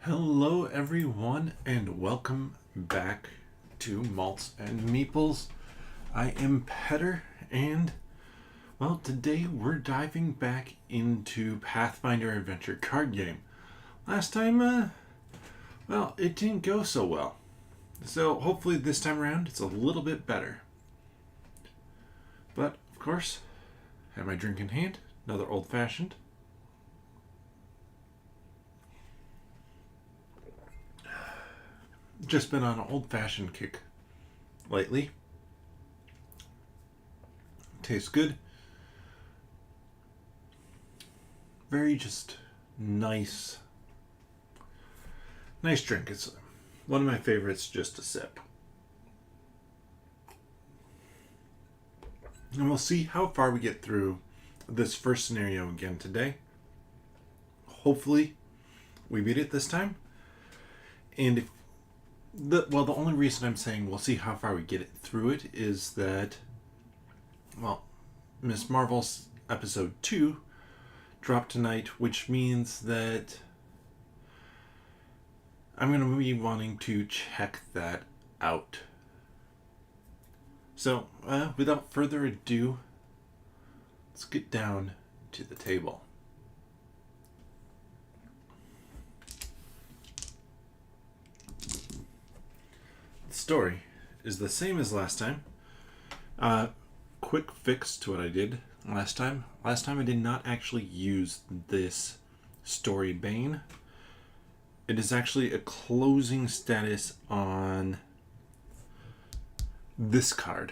Hello, everyone, and welcome back to Malts and Meeples. I am Petter, and well, today we're diving back into Pathfinder Adventure Card Game. Last time, it didn't go so well. So hopefully this time around it's a little bit better. But of course, I have my drink in hand, another old fashioned. Just been on an old fashioned kick lately. Tastes good. Very just nice drink. It's one of my favorites just to sip. And we'll see how far we get through this first scenario again today. Hopefully we beat it this time. And if the only reason I'm saying we'll see how far we get it through it is that, Miss Marvel's episode 2 dropped tonight, which means that I'm going to be wanting to check that out. So, without further ado, let's get down to the table. The story is the same as last time. Quick fix to what I did last time. Last time I did not actually use this story bane. It is actually a closing status on this card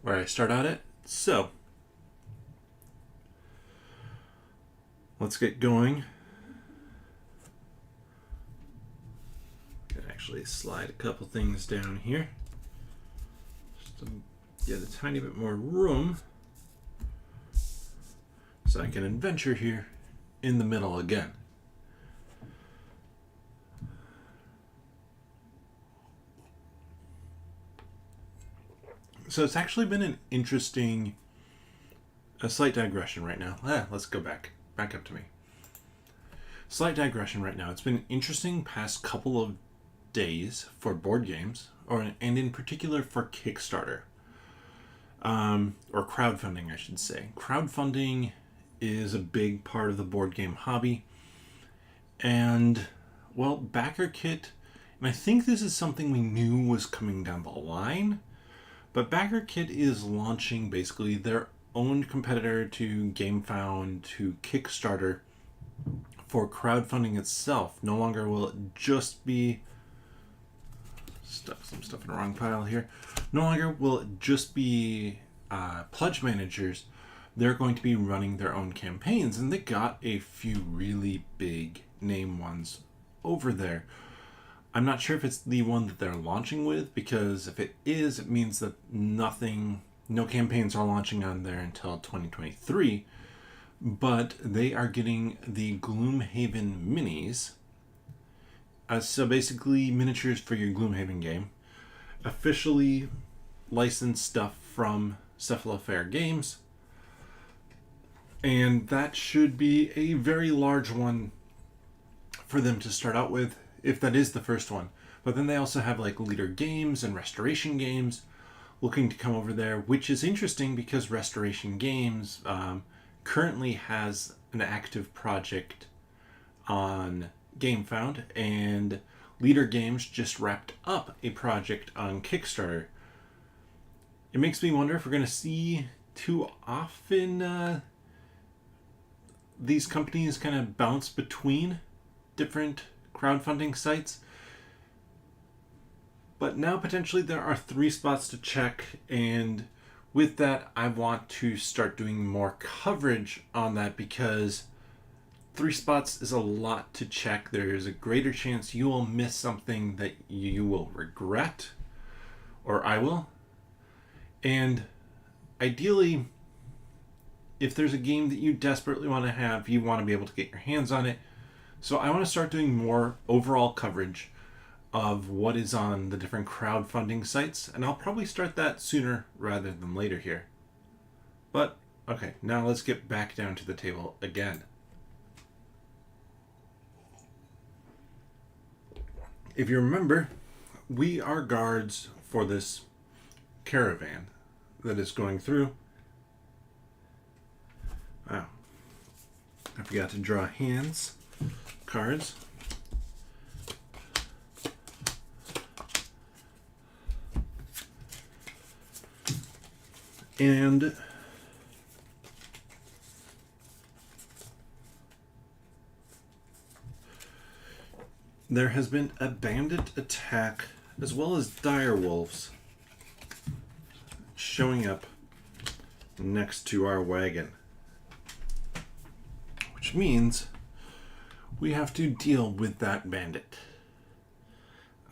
where I start out at. So let's get going. Can actually slide a couple things down here just to get a tiny bit more room so I can adventure here in the middle again. So it's actually been an interesting, a slight digression right now. Let's go back up to me. Slight digression right now. It's been an interesting past couple of days for board games, and in particular for Kickstarter, or crowdfunding, I should say. Crowdfunding is a big part of the board game hobby, and backer kit, and I think this is something we knew was coming down the line. But BackerKit is launching basically their own competitor to GameFound, to Kickstarter for crowdfunding itself. No longer will it just be some stuff in the wrong pile here. No longer will it just be pledge managers. They're going to be running their own campaigns, and they got a few really big name ones over there. I'm not sure if it's the one that they're launching with, because if it is, it means that no campaigns are launching on there until 2023. But they are getting the Gloomhaven minis. So basically miniatures for your Gloomhaven game. Officially licensed stuff from Cephalofair Games. And that should be a very large one for them to start out with, if that is the first one. But then they also have like Leader Games and Restoration Games looking to come over there, which is interesting because Restoration Games currently has an active project on GameFound, and Leader Games just wrapped up a project on Kickstarter. It makes me wonder if we're going to see too often these companies kind of bounce between different crowdfunding sites. But now potentially there are 3 spots to check, and with that I want to start doing more coverage on that, because 3 spots is a lot to check. There is a greater chance you will miss something that you will regret, or I will. And ideally, if there's a game that you desperately want to have, you want to be able to get your hands on it. So I want to start doing more overall coverage of what is on the different crowdfunding sites, and I'll probably start that sooner rather than later here. But, okay, now let's get back down to the table again. if you remember, we are guards for this caravan that is going through. Wow. I forgot to draw hands, cards. And there has been a bandit attack as well as dire wolves showing up next to our wagon. Which means we have to deal with that bandit.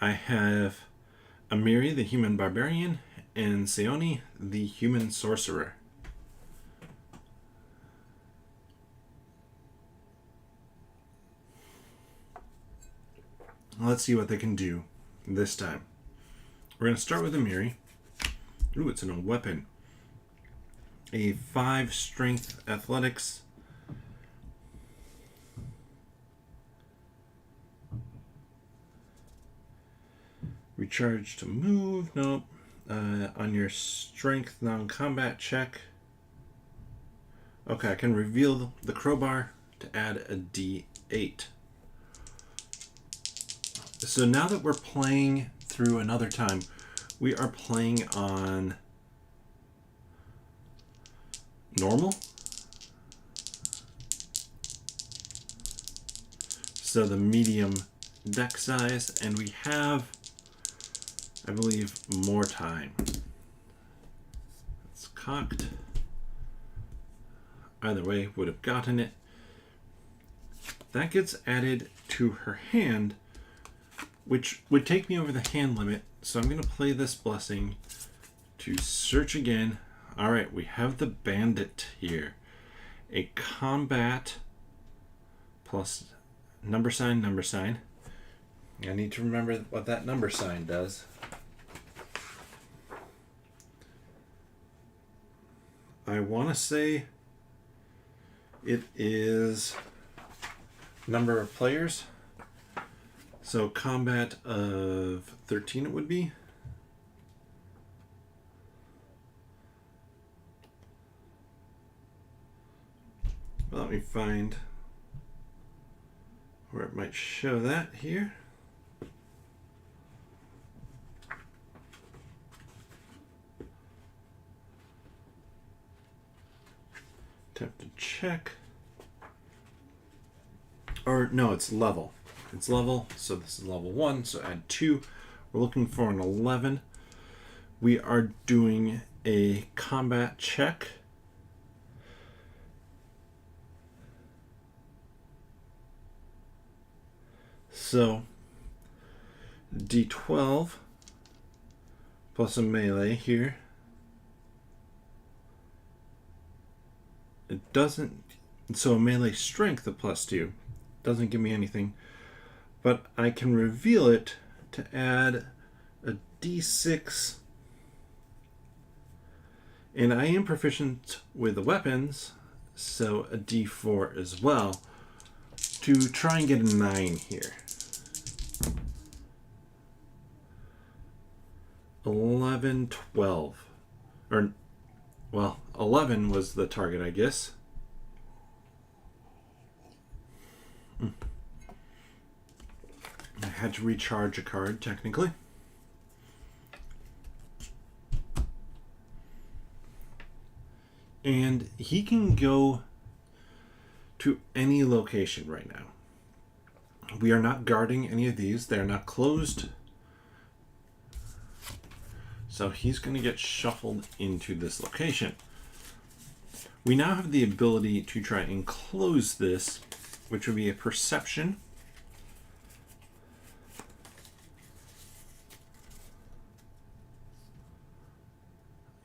I have Amiri, the human barbarian, and Seoni, the human sorcerer. Let's see what they can do this time. We're going to start with Amiri. Ooh, it's in a weapon. A 5 strength athletics. Recharge to move. Nope. On your strength non-combat check. Okay, I can reveal the crowbar to add a D8. So now that we're playing through another time, we are playing on normal. So the medium deck size, and we have, I believe, more time. It's cocked. Either way, would have gotten it. That gets added to her hand, which would take me over the hand limit. So I'm going to play this blessing to search again. All right, we have the bandit here. A combat plus number sign, number sign. I need to remember what that number sign does. I want to say it is number of players. So combat of 13 it would be. Let me find where it might show that here. Attempt to check. Or no, it's level. It's level, so this is level 1, so add 2. We're looking for an 11. We are doing a combat check. So D12 plus a melee here. It doesn't, so a melee strength of +2 doesn't give me anything, but I can reveal it to add a D6, and I am proficient with the weapons, so a D4 as well, to try and get a 9 here. 11, 12. Or, well, 11 was the target, I guess. I had to recharge a card, technically. And he can go to any location right now. We are not guarding any of these. They're not closed. So he's going to get shuffled into this location. We now have the ability to try and close this, which would be a perception.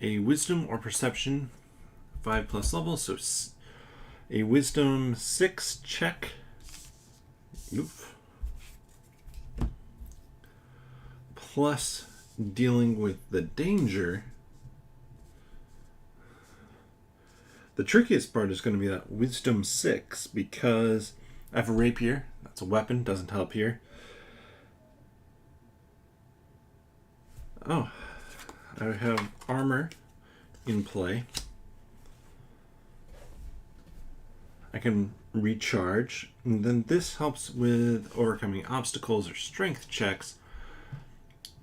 A wisdom or perception, 5+ level, so a wisdom 6 check. Oof. Plus dealing with the danger. The trickiest part is going to be that wisdom 6, because I have a rapier. That's a weapon, doesn't help here. Oh, I have armor in play. I can recharge, and then this helps with overcoming obstacles or strength checks.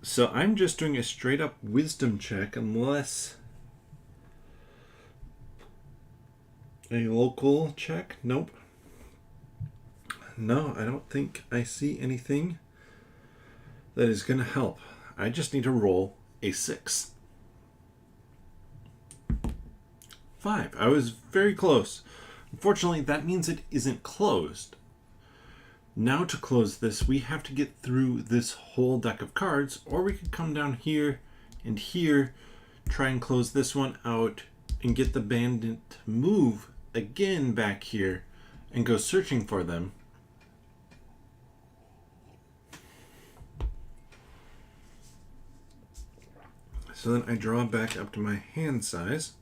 So I'm just doing a straight up wisdom check unless a local check. Nope. No, I don't think I see anything that is going to help. I just need to roll a 6. 5. I was very close. Unfortunately, that means it isn't closed. Now to close this, we have to get through this whole deck of cards, or we could come down here and here, try and close this one out, and get the bandit to move again back here and go searching for them. So then I draw back up to my hand size.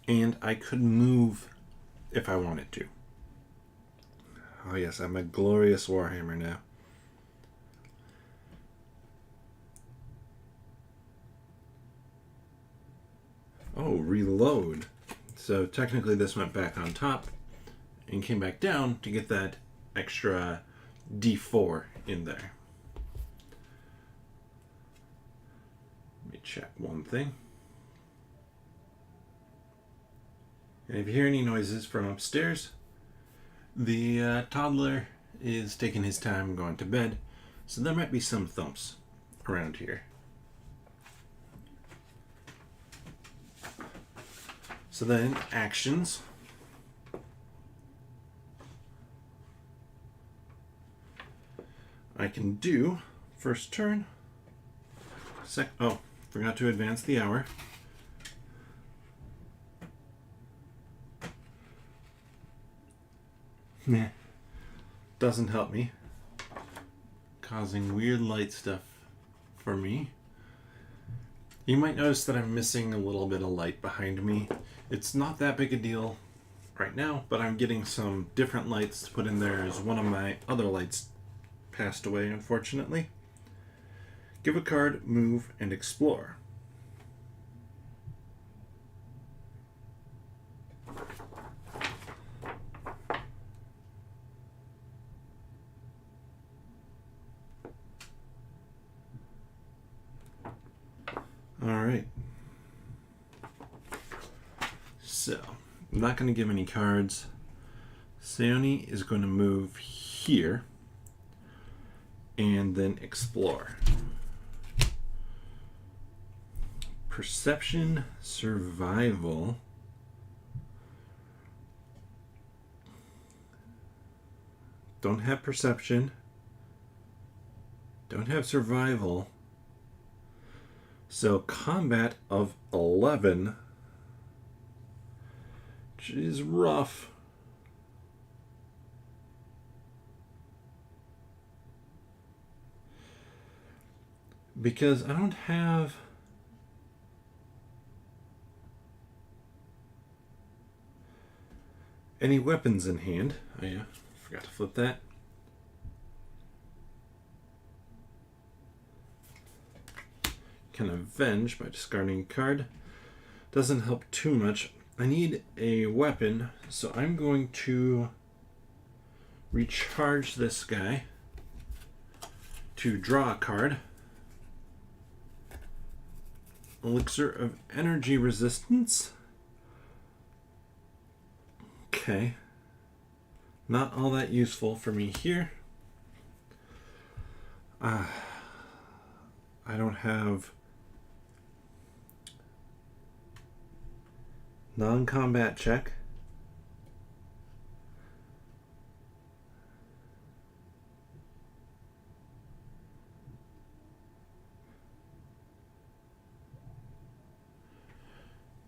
And I could move if I wanted to. Oh yes, I'm a glorious Warhammer now. Oh, reload. So technically this went back on top and came back down to get that extra D4 in there. Let me check one thing. And if you hear any noises from upstairs, the toddler is taking his time going to bed, so there might be some thumps around here. So then, actions. I can do first turn. Oh, forgot to advance the hour. Nah, doesn't help me. Causing weird light stuff for me. You might notice that I'm missing a little bit of light behind me. It's not that big a deal right now, but I'm getting some different lights to put in there as one of my other lights passed away, unfortunately. Give a card, move, and explore. Alright. So, I'm not going to give any cards. Seoni is going to move here and then explore. Perception, survival. Don't have perception. Don't have survival. So combat of 11, which is rough. Because I don't have any weapons in hand. Oh yeah, forgot to flip that. Can avenge by discarding a card. Doesn't help too much. I need a weapon, so I'm going to recharge this guy to draw a card. Elixir of Energy Resistance. Okay. Not all that useful for me here. I don't have non-combat check.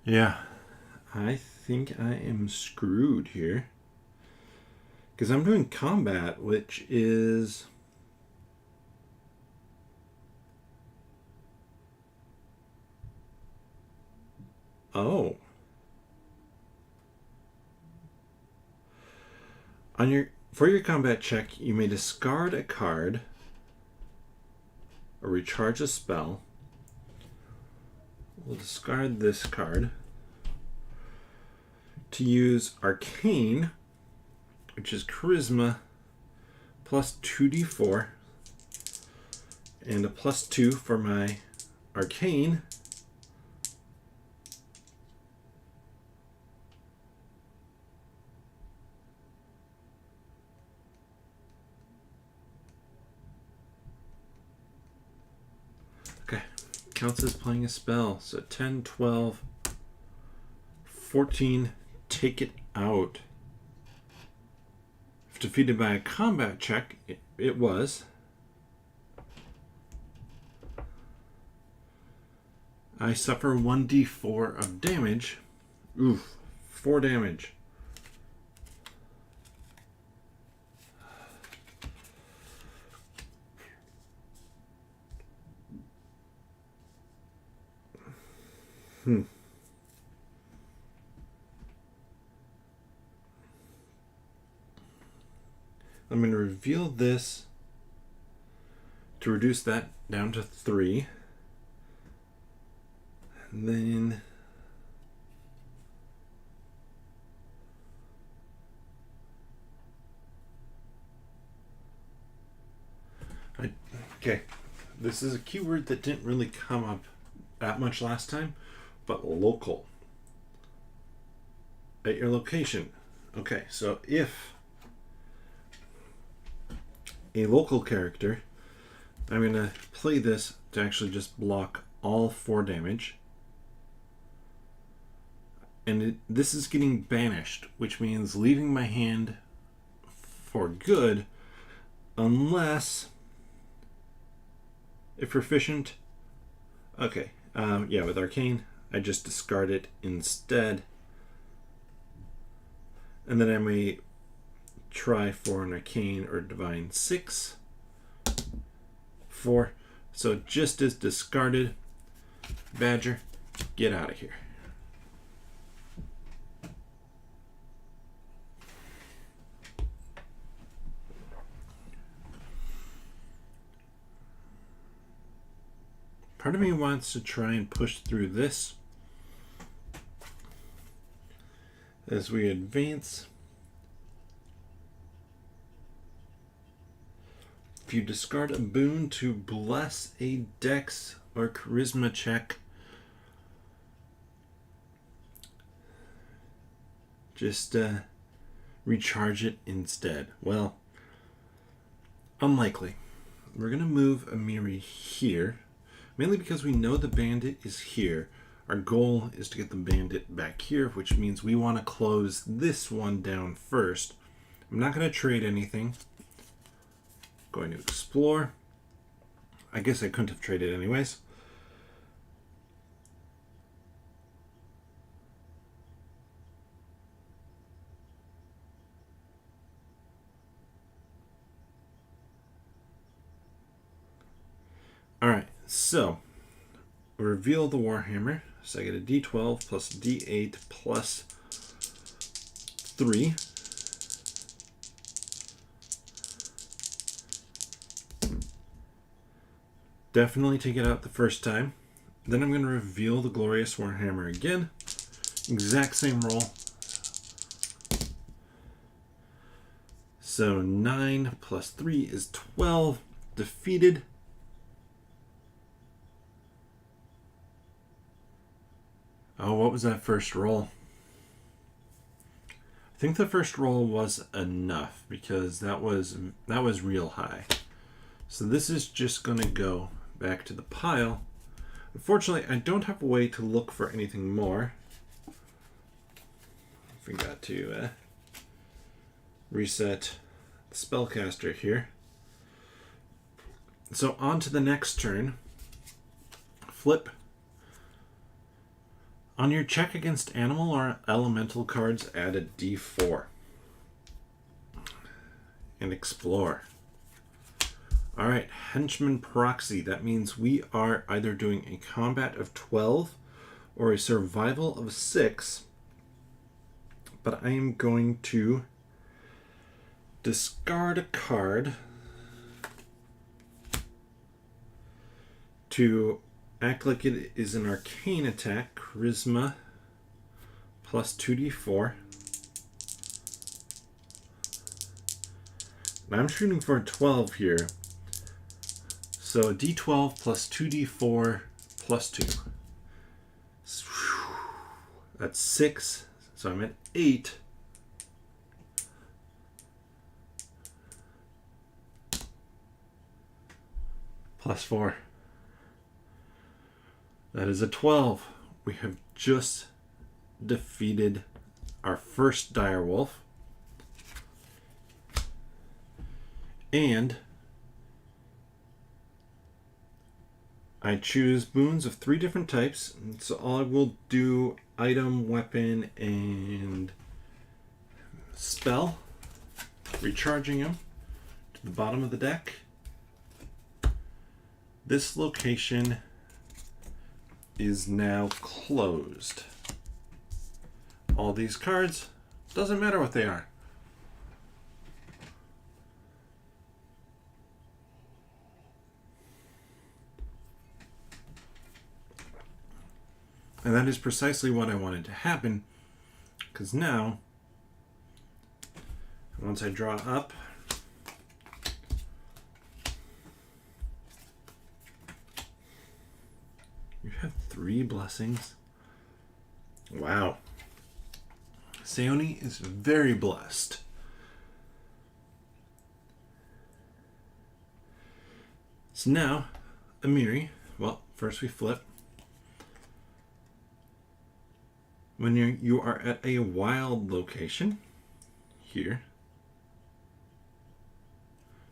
Yeah, I think I am screwed here. Because I'm doing combat, which is... Oh. For your combat check, you may discard a card or recharge a spell. We'll discard this card to use Arcane, which is Charisma, plus 2d4, and a plus 2 for my Arcane. Okay, counts as playing a spell. So 10, 12, 14, take it out. If defeated by a combat check, it was. I suffer 1d4 of damage. Oof, 4 damage. I'm going to reveal this to reduce that down to 3. And then okay, this is a keyword that didn't really come up that much last time, but local. At your location. Okay, so if a local character, I'm going to play this to actually just block all 4 damage. And this is getting banished, which means leaving my hand for good, unless, if proficient, okay, yeah, with Arcane, I just discard it instead. And then I may try for an Arcane or Divine 6. 4. So just as discarded. Badger, get out of here. Part of me wants to try and push through this as we advance. If you discard a boon to bless a dex or charisma check, just recharge it instead. Well, unlikely. We're going to move Amiri here, mainly because we know the bandit is here. Our goal is to get the bandit back here, which means we want to close this one down first. I'm not going to trade anything. Going to explore. I guess I couldn't have traded anyways. Alright, so reveal the Warhammer. So I get a d12 plus d8 plus 3. Definitely take it out the first time. Then I'm going to reveal the Glorious Warhammer again. Exact same roll. So 9 plus 3 is 12. Defeated. Oh, what was that first roll? I think the first roll was enough because that was real high. So this is just going to go back to the pile. Unfortunately, I don't have a way to look for anything more. Forgot to reset the spellcaster here. So on to the next turn. Flip. On your check against animal or elemental cards, add a d4. And explore. Alright, Henchman Proxy. That means we are either doing a combat of 12 or a survival of 6. But I am going to discard a card to act like it is an arcane attack, charisma plus 2d4. Now I'm shooting for a 12 here. So d12 plus 2d4 plus 2. That's 6. So I'm at 8. Plus 4. That is a 12. We have just defeated our first direwolf. And I choose boons of 3 different types. So I will do item, weapon, and spell. Recharging them to the bottom of the deck. This location is now closed. All these cards, doesn't matter what they are. And that is precisely what I wanted to happen, because now, once I draw up, you have 3 blessings. Wow. Seoni is very blessed. So now, Amiri, well, first we flip. When you are at a wild location, here,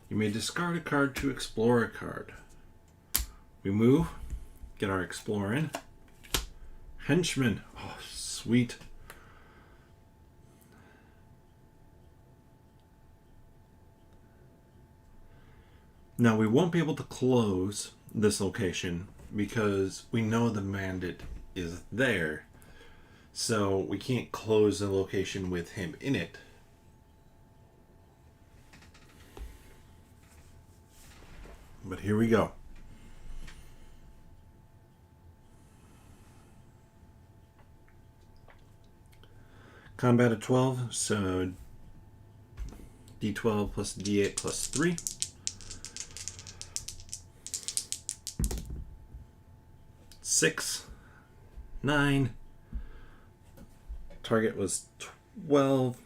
you may discard a card to explore a card. We move, get our Explorer in. Henchman, oh sweet. Now we won't be able to close this location because we know the bandit is there. So we can't close the location with him in it. But here we go. Combat at 12, so d12 plus d8 plus 3. Six, 9. Target was 12.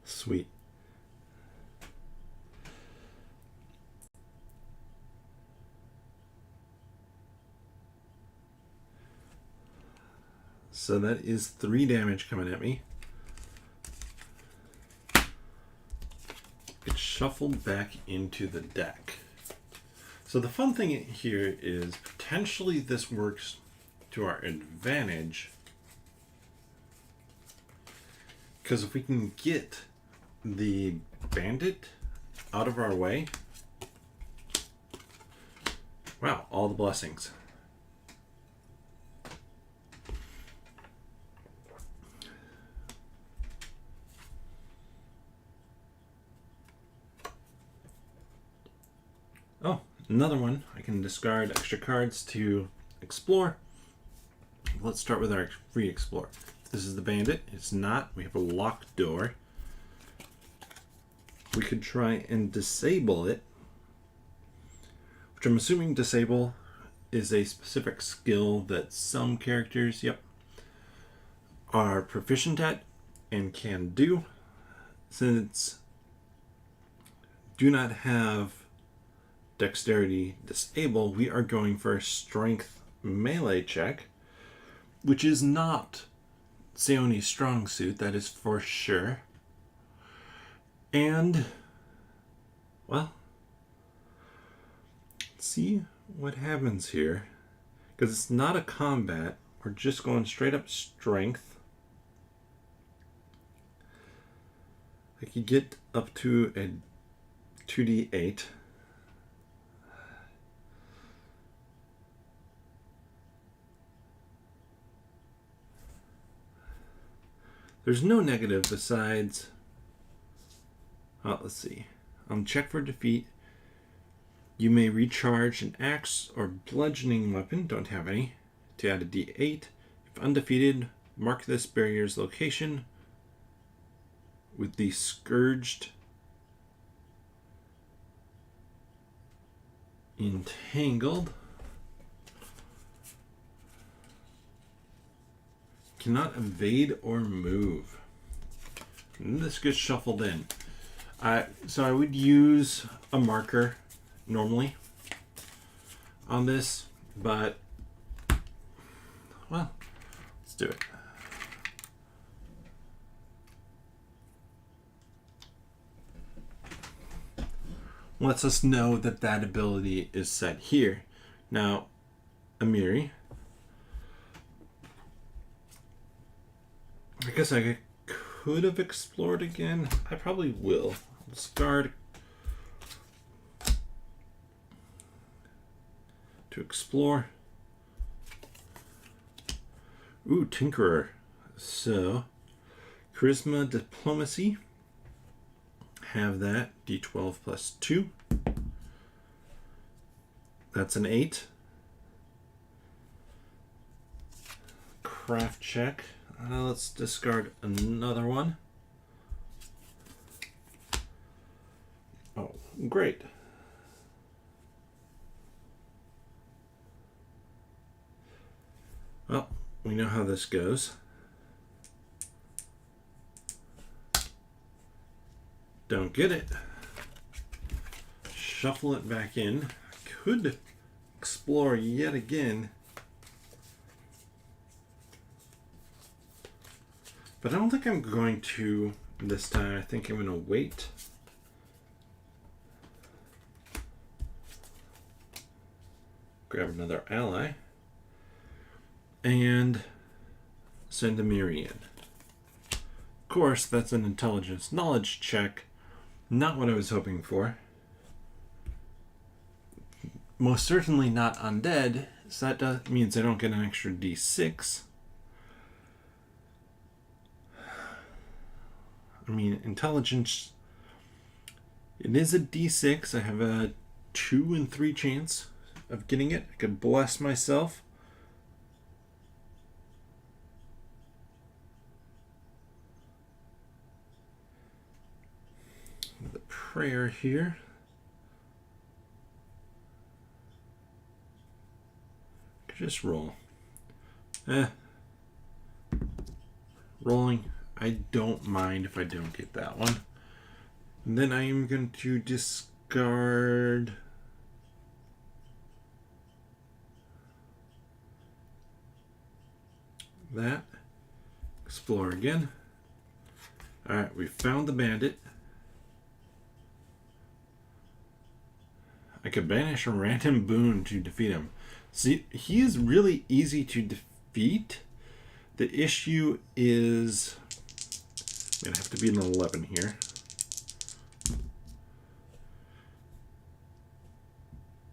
Sweet. So that is 3 damage coming at me. It's shuffled back into the deck. So the fun thing here is potentially this works to our advantage, because if we can get the bandit out of our way, wow, all the blessings. Oh, another one. I can discard extra cards to explore. Let's start with our free explore. If this is the bandit, it's not. We have a locked door. We could try and disable it, which I'm assuming disable is a specific skill that some characters, are proficient at and can do. Since do not have dexterity disable, we are going for a strength melee check, which is not Seoni's strong suit, that is for sure. And, well, let's see what happens here. Because it's not a combat, we're just going straight up strength. I could get up to a 2d8. There's no negative besides... Oh, let's see. On check for defeat, you may recharge an axe or bludgeoning weapon, don't have any, to add a d8. If undefeated, mark this barrier's location with the scourged entangled. Cannot evade or move. And this gets shuffled in. So I would use a marker normally on this, but well, let's do it. Lets us know that that ability is set here. Now, Amiri, I guess I could have explored again. I probably will. Discard to explore. Ooh, Tinkerer. So, Charisma, Diplomacy. Have that. D12 plus 2. That's an 8. Craft check. Let's discard another one. Oh, great. Well, we know how this goes. Don't get it. Shuffle it back in. Could explore yet again. But I don't think I'm going to this time. I think I'm going to wait. Grab another ally. And send Amiri in. Of course, that's an intelligence knowledge check. Not what I was hoping for. Most certainly not undead. So that means I don't get an extra d6. I mean, intelligence, it is a d6. I have a 2 in 3 chance of getting it. I could bless myself. The prayer here. Could just roll. Rolling. I don't mind if I don't get that one. And then I am going to discard that. Explore again. Alright, we found the bandit. I could banish a random boon to defeat him. See, he is really easy to defeat. The issue is... I'm going to have to be an 11 here.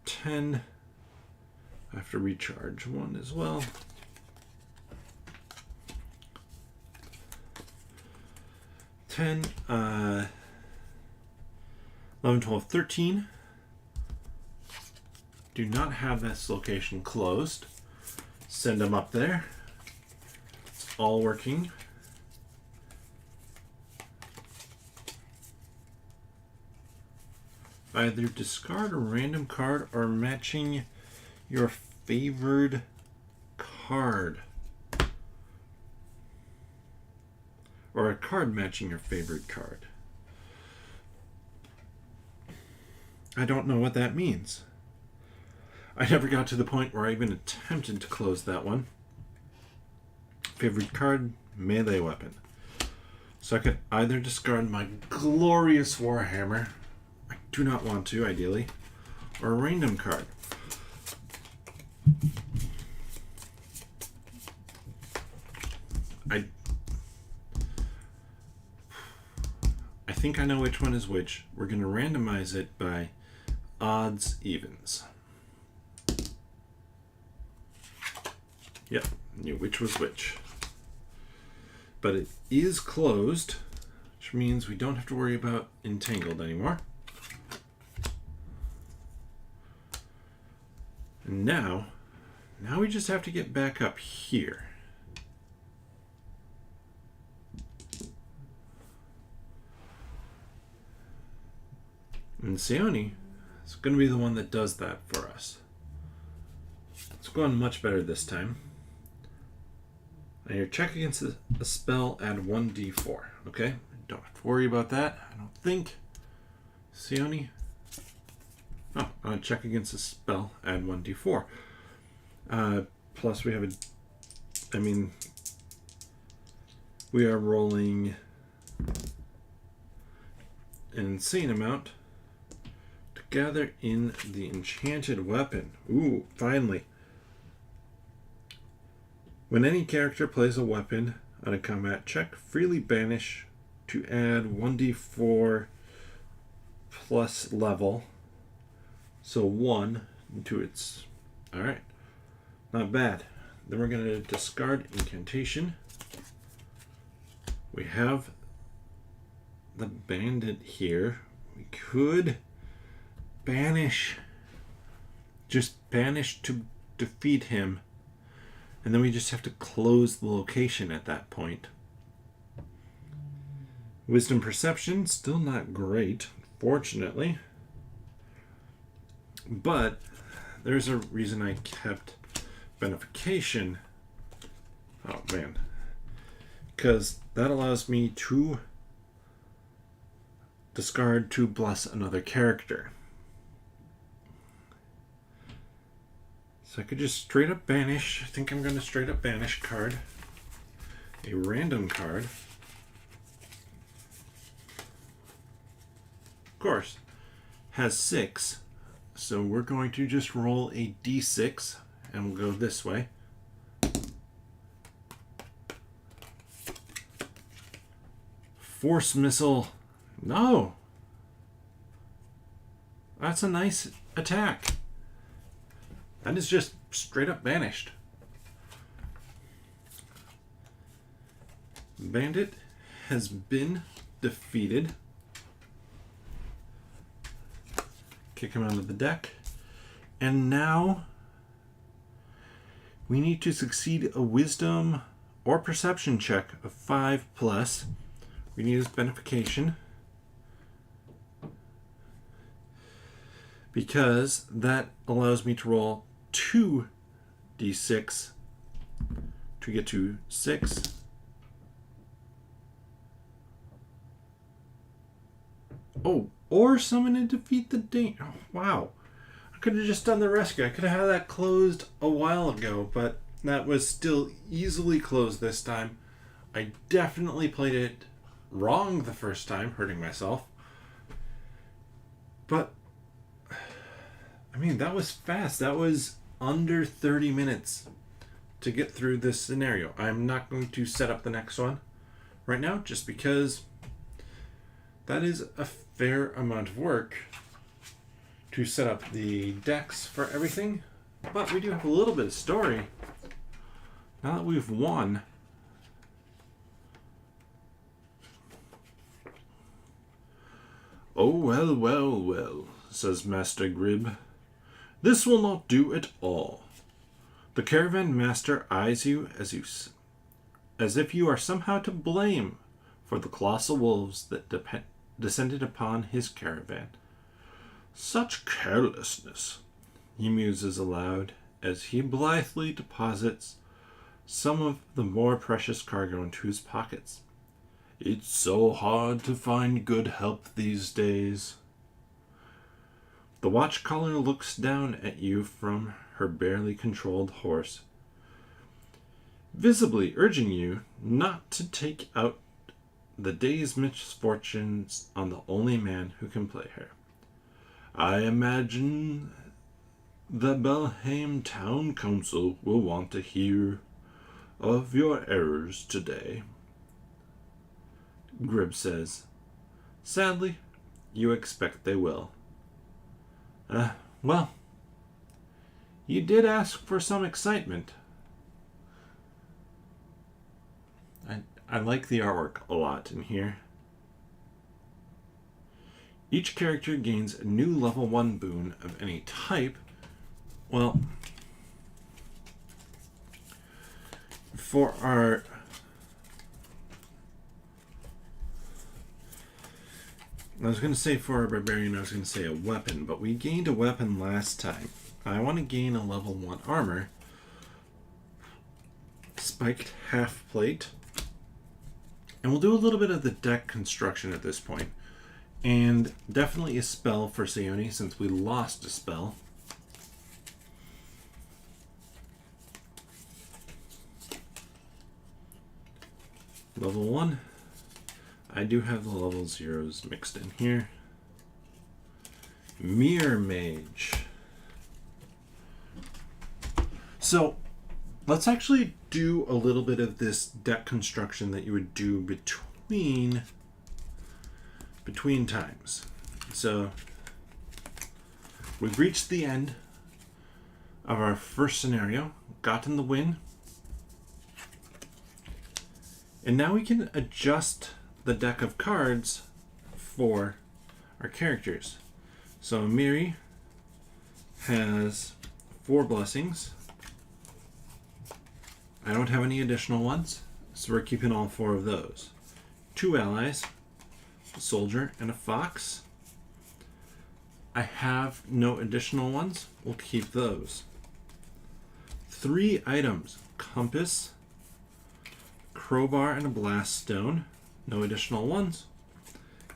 10. I have to recharge 1 as well. 10. 11, 12, 13. Do not have this location closed. Send them up there. It's all working. Either discard a random card or matching your favored card. Or a card matching your favorite card. I don't know what that means. I never got to the point where I even attempted to close that one. Favorite card, melee weapon. So I could either discard my glorious Warhammer. I do not want to, ideally. Or a random card. I think I know which one is which. We're going to randomize it by odds evens. Yep, knew which was which. but it is closed, which means we don't have to worry about entangled anymore. And now we just have to get back up here. And Sione is going to be the one that does that for us. It's going much better this time. And your check against a spell, add 1d4. Okay? Don't have to worry about that, I don't think. Sione. Oh, check against a spell, add 1d4. Plus we have we are rolling an insane amount to gather in the enchanted weapon. Ooh, finally. When any character plays a weapon on a combat check, freely banish to add 1d4 plus level. So 1 to its... Alright. Not bad. Then we're going to discard incantation. We have the bandit here. We could banish. Just banish to defeat him. And then we just have to close the location at that point. Wisdom perception, still not great, fortunately. But there's a reason I kept benefication. Oh man. Because that allows me to discard to bless another character. So I could just straight up banish. I think I'm going to straight up banish card. A random card. Of course. Has 6. So we're going to just roll a d6 and we'll go this way. Force missile. No. That's a nice attack. That is just straight up banished. Bandit has been defeated. Kick him out of the deck. And now we need to succeed a wisdom or perception check of 5 plus. We need his benefication. Because that allows me to roll 2d6 to get to 6. Oh, or summon and defeat the danger. Oh, wow. I could have just done the rescue. I could have had that closed a while ago, but that was still easily closed this time. I definitely played it wrong the first time, hurting myself. But, I mean, that was fast. That was under 30 minutes to get through this scenario. I'm not going to set up the next one right now, just because that is a fair amount of work to set up the decks for everything. But we do have a little bit of story. Now that we've won, "Oh, well, well, well," says Master Grib. "This will not do at all. The caravan master eyes you as if you are somehow to blame for the colossal wolves that descended upon his caravan. Such carelessness," he muses aloud as he blithely deposits some of the more precious cargo into his pockets. "It's so hard to find good help these days." The watchcaller looks down at you from her barely controlled horse, visibly urging you not to take out the day's misfortunes on the only man who can play her. "I imagine the Belhaim Town Council will want to hear of your errors today," Grib says. "Sadly, you expect they will. Well, you did ask for some excitement." I like the artwork a lot in here. Each character gains a new level 1 boon of any type. Well, for our... I was going to say for our barbarian, I was going to say a weapon, but we gained a weapon last time. I want to gain a level 1 armor. Spiked half plate. And we'll do a little bit of the deck construction at this point. And definitely a spell for Seoni since we lost a spell. Level 1. I do have the level 0s mixed in here. Mirror Mage. So let's actually do a little bit of this deck construction that you would do between times. So we've reached the end of our first scenario, gotten the win, and now we can adjust the deck of cards for our characters. So Miri has 4 blessings. I don't have any additional ones, so we're keeping all 4 of those. 2 allies, a soldier and a fox. I have no additional ones, we'll keep those. 3 items, compass, crowbar and a blast stone. No additional ones.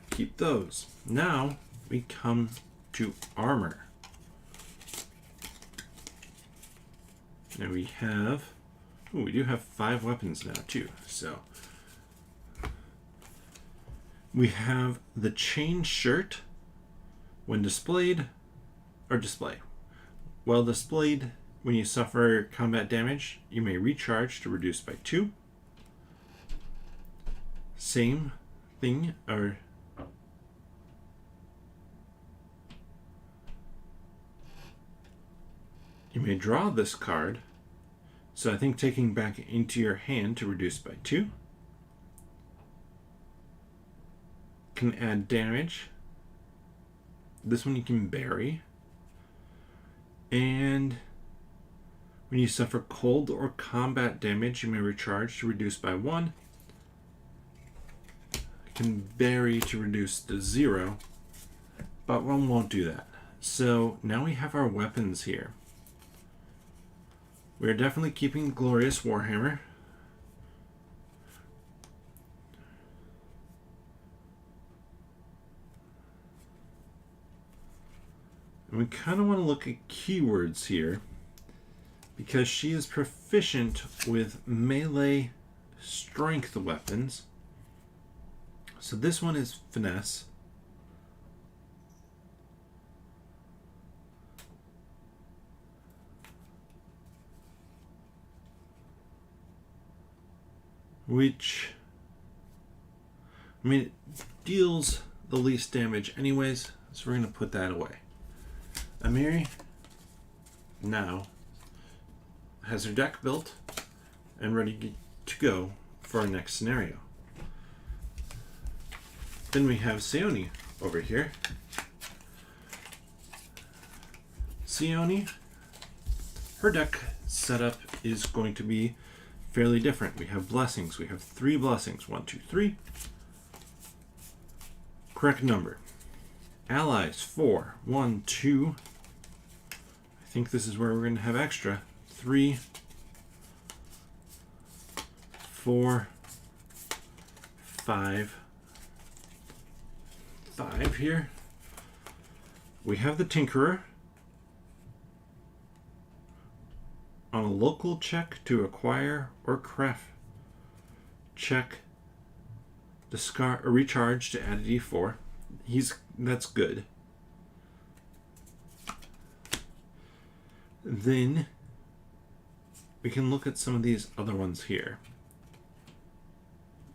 Keep those. Now we come to armor. Now we have... Ooh, we do have 5 weapons now too. So we have the chain shirt. When displayed, or display. While displayed, when you suffer combat damage, you may recharge to reduce by 2. Same thing, or you may draw this card. So I think taking back into your hand to reduce by 2. Can add damage. This one you can bury. And when you suffer cold or combat damage, you may recharge to reduce by 1. Can bury to reduce to 0, but one won't do that. So now we have our weapons here. We are definitely keeping Glorious Warhammer. And we kind of want to look at keywords here because she is proficient with melee strength weapons. So this one is finesse. Which, I mean, it deals the least damage anyways, so we're going to put that away. Amiri now has her deck built and ready to go for our next scenario. Then we have Seoni over here. Seoni, her deck setup is going to be fairly different. We have blessings. We have 3 blessings. 1, 2, 3. Correct number. Allies, 4. 1, 2. I think this is where we're going to have extra. 3, 4, 5. 5 here. We have the Tinkerer. On a local check to acquire or craft check, discard or recharge to add a d4. That's good. Then we can look at some of these other ones here.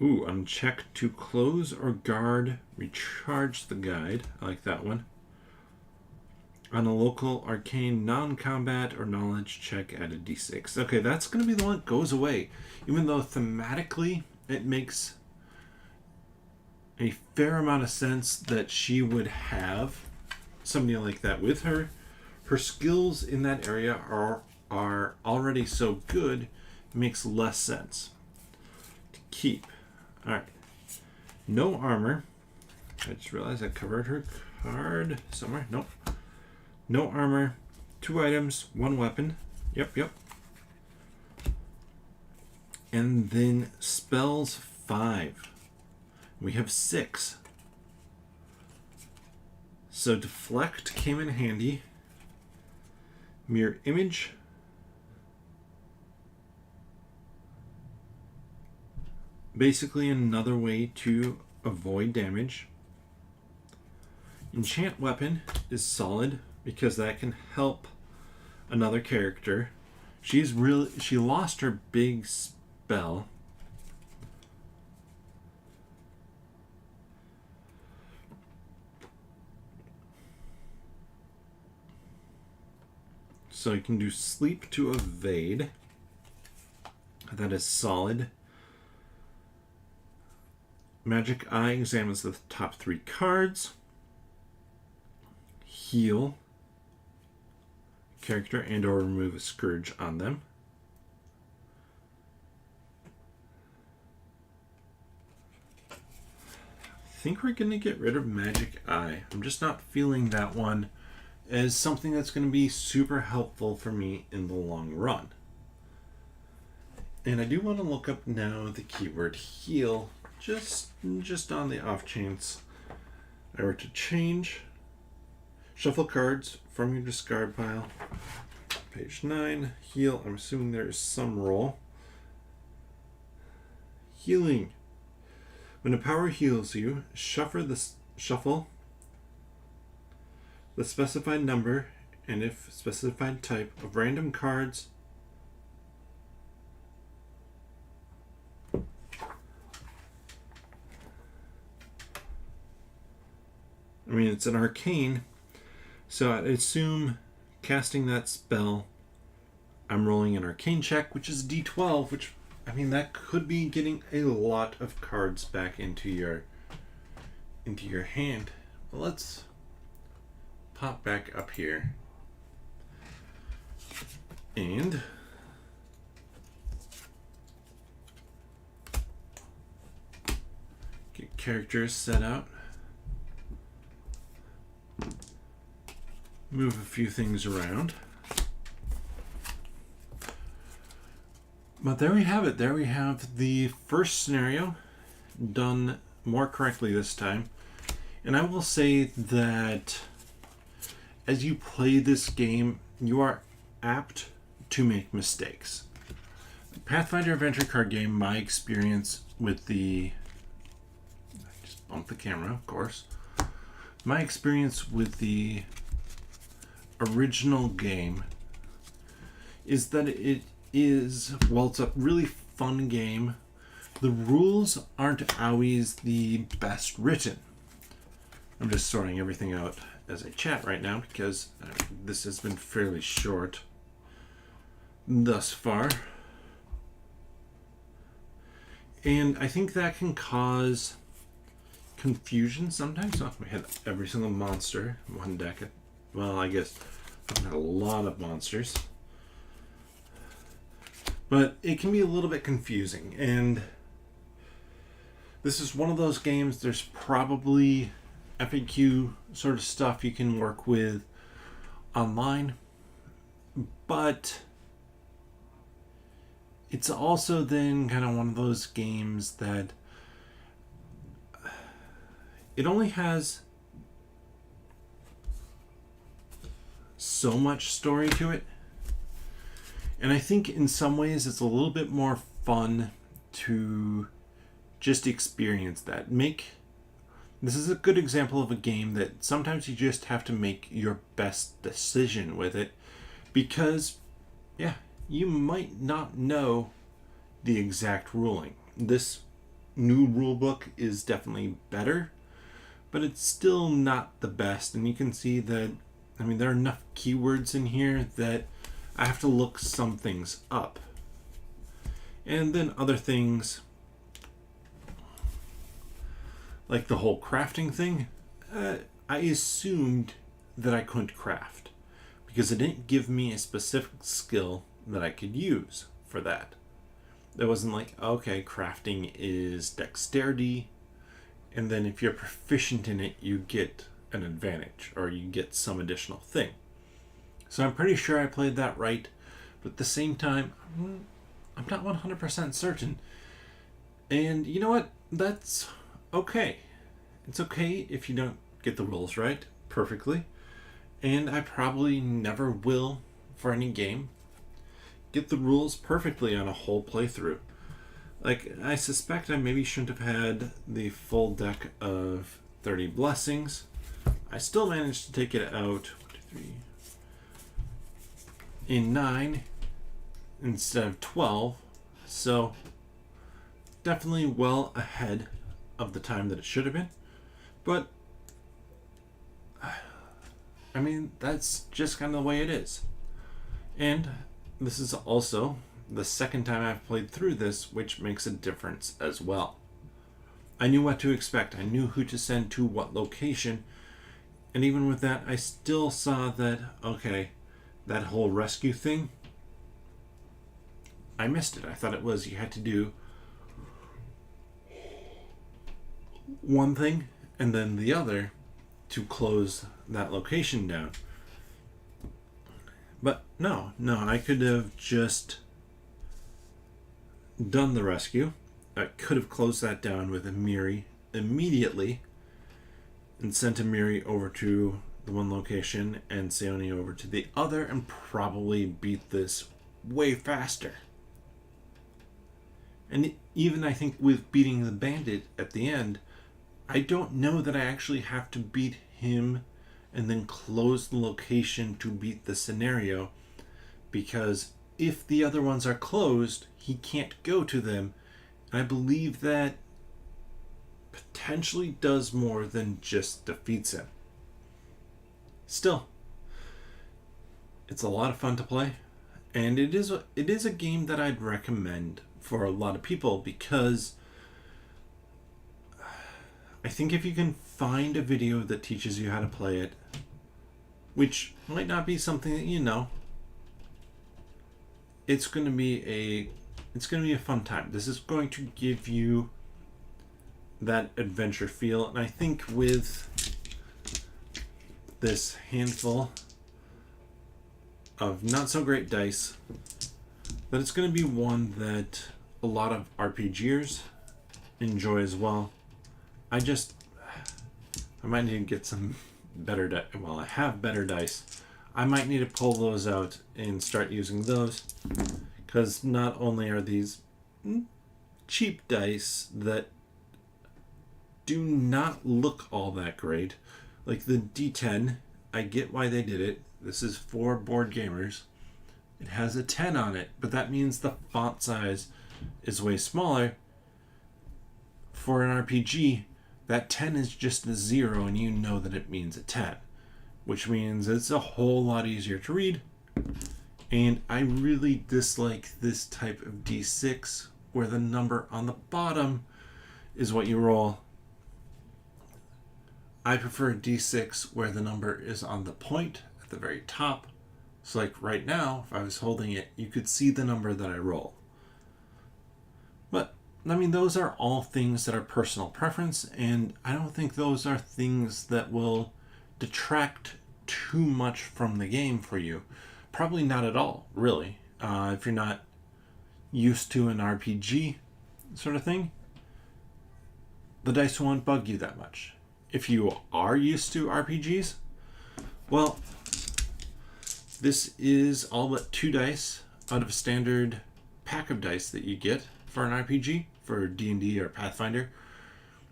Ooh, on check to close or guard, recharge the guide. I like that one. On a local arcane non-combat or knowledge check, add a d6. Okay, that's going to be the one that goes away. Even though thematically it makes a fair amount of sense that she would have somebody like that with her. Her skills in that area are already so good, it makes less sense to keep. Alright. No armor. I just realized I covered her card somewhere. Nope. No armor. 2 items, 1 weapon. Yep. And then spells 5. We have 6. So deflect came in handy. Mirror image. Basically another way to avoid damage. Enchant weapon is solid because that can help another character. She lost her big spell. So you can do sleep to evade. That is solid. Magic Eye examines the top 3 cards. Heal character and or remove a scourge on them. I think we're going to get rid of Magic Eye. I'm just not feeling that one as something that's going to be super helpful for me in the long run. And I do want to look up now the keyword heal, just on the off chance I were to change. Shuffle cards from your discard pile. Page 9. Heal. I'm assuming there's some roll. Healing. When a power heals you, shuffle the specified number and if specified type of random cards it's an arcane, so I assume casting that spell I'm rolling an arcane check, which is D12, which that could be getting a lot of cards back into your hand. Well, let's pop back up here and get characters set out. Move a few things around. But there we have it. There we have the first scenario done more correctly this time. And I will say that as you play this game, you are apt to make mistakes. Pathfinder Adventure Card Game, my experience with I just bumped the camera, of course. My experience with the original game is that while it's a really fun game, the rules aren't always the best written. I'm just sorting everything out as I chat right now because this has been fairly short thus far. And I think that can cause confusion sometimes. So we had every single monster in one deck. Well, I guess I've had a lot of monsters. But it can be a little bit confusing. And this is one of those games, there's probably FAQ sort of stuff you can work with online. But it's also then kind of one of those games that it only has so much story to it. And I think in some ways it's a little bit more fun to just experience that. This is a good example of a game that sometimes you just have to make your best decision with it because, you might not know the exact ruling. This new rule book is definitely better, but it's still not the best. And you can see that, there are enough keywords in here that I have to look some things up. And then other things Like the whole crafting thing, I assumed that I couldn't craft because it didn't give me a specific skill that I could use for that. It wasn't like, okay, crafting is dexterity, and then if you're proficient in it, you get an advantage or you get some additional thing. So I'm pretty sure I played that right, but at the same time, I'm not 100% certain. And you know what? That's okay. It's okay if you don't get the rules right perfectly. And I probably never will, for any game, get the rules perfectly on a whole playthrough. Like, I suspect I maybe shouldn't have had the full deck of 30 blessings. I still managed to take it out 3 in 9 instead of 12. So, definitely well ahead of the time that it should have been. But, I mean, that's just kind of the way it is. And this is also the second time I've played through this, which makes a difference as well. I knew what to expect. I knew who to send to what location. And even with that, I still saw that, okay, that whole rescue thing, I missed it. I thought it was you had to do one thing and then the other to close that location down. But no, I could have just done the rescue. I could have closed that down with Amiri immediately and sent Amiri over to the one location and Seoni over to the other and probably beat this way faster. And even I think with beating the bandit at the end, I don't know that I actually have to beat him and then close the location to beat the scenario, because if the other ones are closed, he can't go to them. And I believe that potentially does more than just defeats him. Still, it's a lot of fun to play, and it is a game that I'd recommend for a lot of people, because I think if you can find a video that teaches you how to play it, which might not be something that you know, it's going to be a fun time. This is going to give you that adventure feel, and I think with this handful of not so great dice, that it's going to be one that a lot of RPGers enjoy as well. I might need to get some better dice. Well, I have better dice. I might need to pull those out and start using those, because not only are these cheap dice that do not look all that great, like the D10, I get why they did it. This is for board gamers. It has a 10 on it, but that means the font size is way smaller. For an RPG, that 10 is just a 0, and you know that it means a 10, which means it's a whole lot easier to read. And I really dislike this type of D6 where the number on the bottom is what you roll. I prefer a D6 where the number is on the point at the very top. So like right now, if I was holding it, you could see the number that I roll. But I mean, those are all things that are personal preference, and I don't think those are things that will detract too much from the game for you. Probably not at all, really. If you're not used to an RPG sort of thing, the dice won't bug you that much. If you are used to RPGs, well, this is all but 2 dice out of a standard pack of dice that you get for an RPG, for D&D or Pathfinder.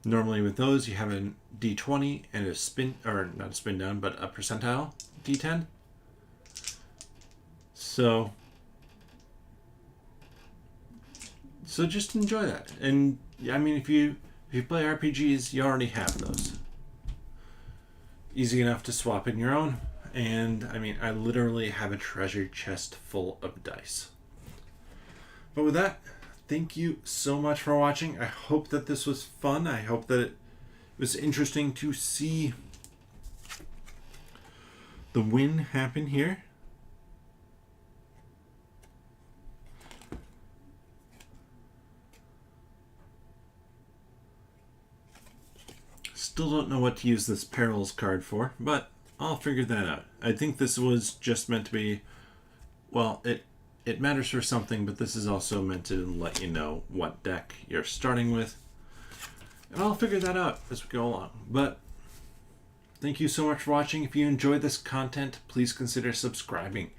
Normally with those, you have a D20 and a spin, or not a spin down, but a percentile D10. So just enjoy that. And I mean, if you play RPGs, you already have those. Easy enough to swap in your own. And I mean, I literally have a treasure chest full of dice. But with that, thank you so much for watching. I hope that this was fun. I hope that was interesting to see the win happen here. Still don't know what to use this Perils card for, but I'll figure that out. I think this was just meant to be, well, it matters for something, but this is also meant to let you know what deck you're starting with. And I'll figure that out as we go along. But thank you so much for watching. If you enjoyed this content, please consider subscribing.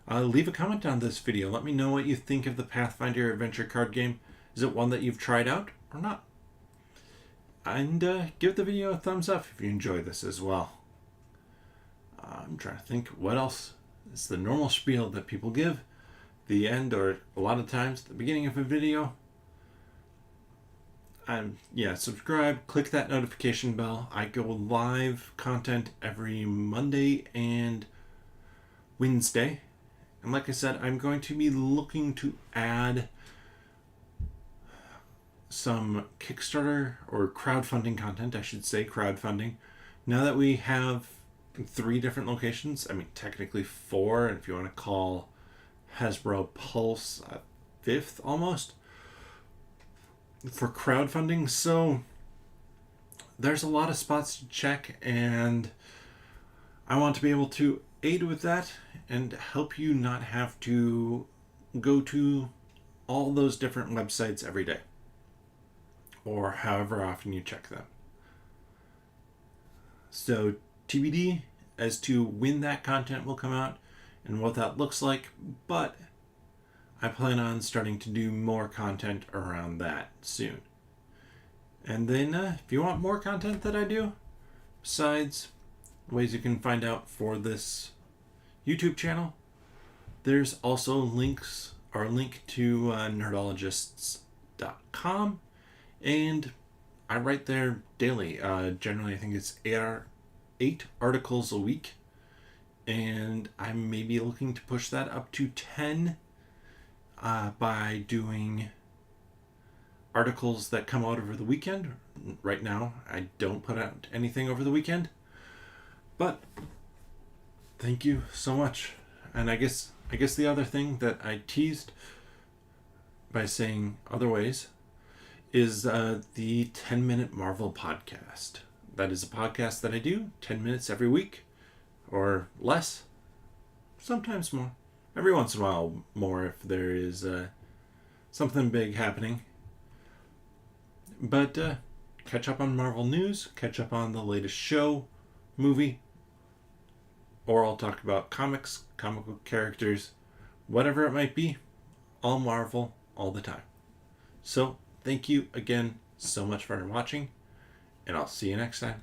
Leave a comment on this video. Let me know what you think of the Pathfinder Adventure Card Game. Is it one that you've tried out or not? And give the video a thumbs up if you enjoy this as well. I'm trying to think what else. It's the normal spiel that people give. The end, or a lot of times the beginning of a video. Subscribe, click that notification bell. I go live content every Monday and Wednesday. And like I said, I'm going to be looking to add some Kickstarter or crowdfunding content, I should say, crowdfunding. Now that we have 3 different locations, I mean technically 4, and if you want to call Hasbro Pulse a 5th almost, for crowdfunding. So there's a lot of spots to check, and I want to be able to aid with that and help you not have to go to all those different websites every day, or however often you check them. So TBD as to when that content will come out and what that looks like, but I plan on starting to do more content around that soon. And then if you want more content that I do, besides ways you can find out for this YouTube channel, there's also links, or a link to nerdologists.com. And I write there daily. Generally, I think it's 8 articles a week. And I may be looking to push that up to 10 by doing articles that come out over the weekend. Right now, I don't put out anything over the weekend. But thank you so much. And I guess the other thing that I teased by saying other ways is the 10-Minute Marvel podcast. That is a podcast that I do 10 minutes every week, or less, sometimes more. Every once in a while more if there is something big happening. But catch up on Marvel news, catch up on the latest show, movie, or I'll talk about comics, comic book characters, whatever it might be, all Marvel, all the time. So thank you again so much for watching, and I'll see you next time.